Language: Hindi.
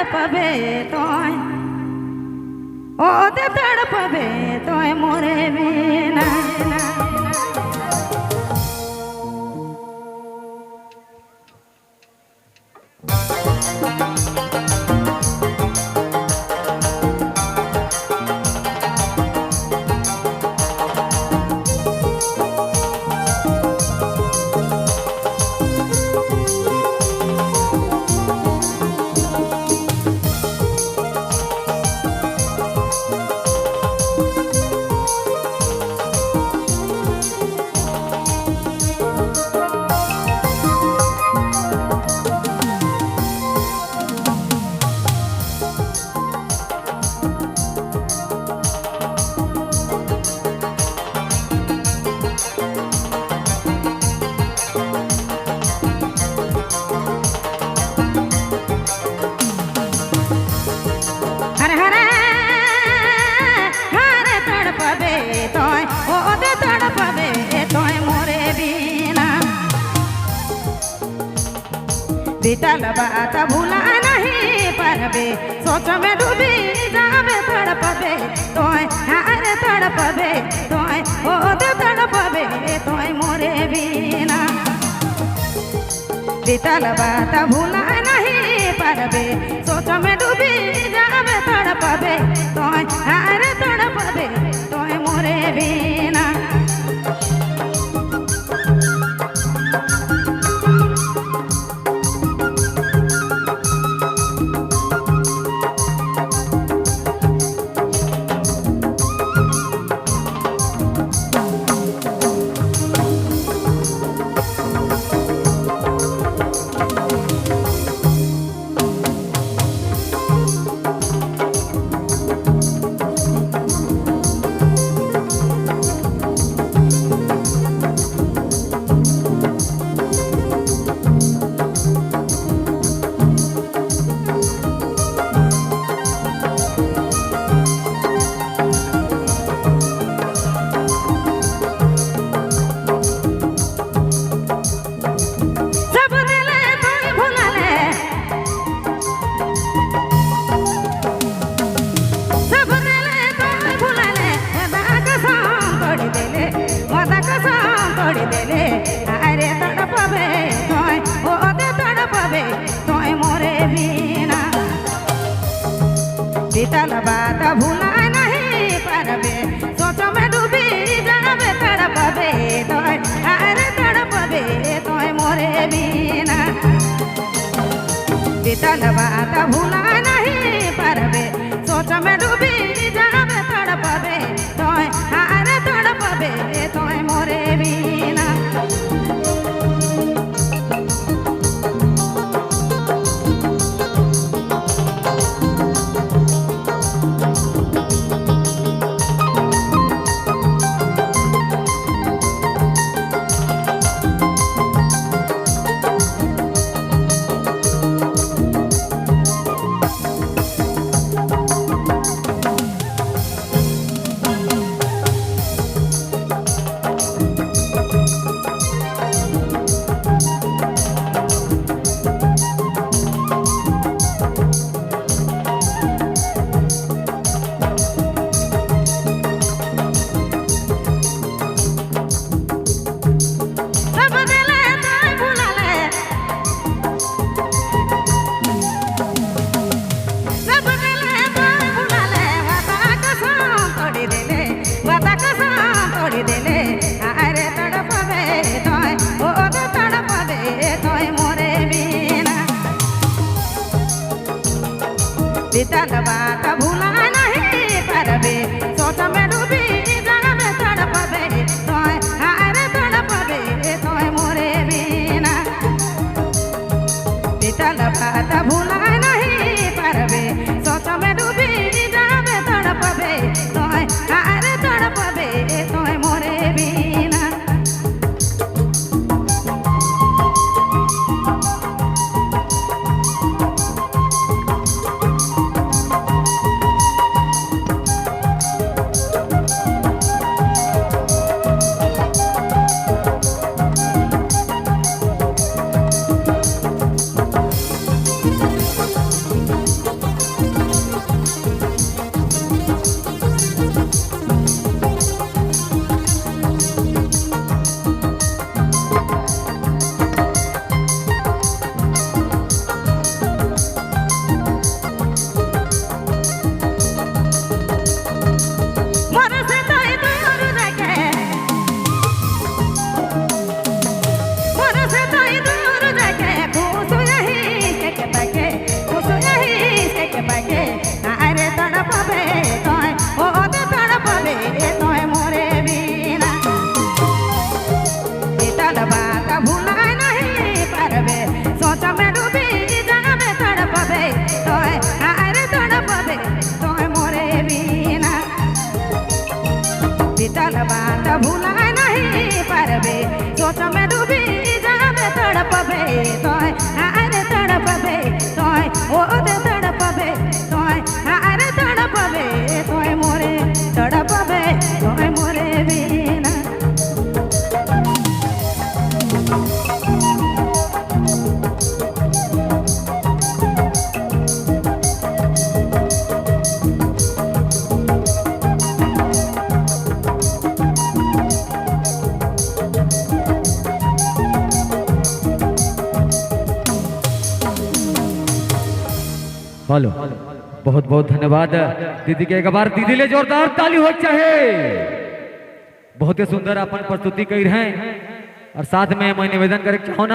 तड़पबे तोय ओ ते तड़पबे तोय मोरे बिना बीतल बात भूला नहीं परबे सोच में डूबी जावे तड़पबे तोय हार तड़पबे तोय ओ दे तड़पबे तोय मोरे बिना बीतल बात भूला नहीं परबे सोच में डूबी जावे तड़पबे तोय हार तड़पबे तोय मोरे बिना अरे तड़पबे तोय ओ दे तड़पबे तोय मोरे बिना बीतल बात भूला नहीं परबे सोच में डूबी जावे तड़पबे तोय अरे तड़पबे तोय मोरे बिना बीतल बात भूला नहीं परबे सोच में डूबी जावे तड़पबे तोय अरे तड़पबे तोय मोरे बिना बीतल बात भूला नहीं परबे सोच में डूबी जावे तड़पबे तोय हार तड़पबे तोय मोरे बिना बीतल बात भूला नहीं परबे सोच में डूबी जावे तड़पबे तोय हार तड़पबे तोय मोरे बिना हेलो बहुत बहुत धन्यवाद दीदी के एक बार दीदी ले जोरदार ताली हो चाहे बहुत ही सुंदर अपन प्रस्तुति कर रहे हैं और साथ में मैं निवेदन करे चाहूँ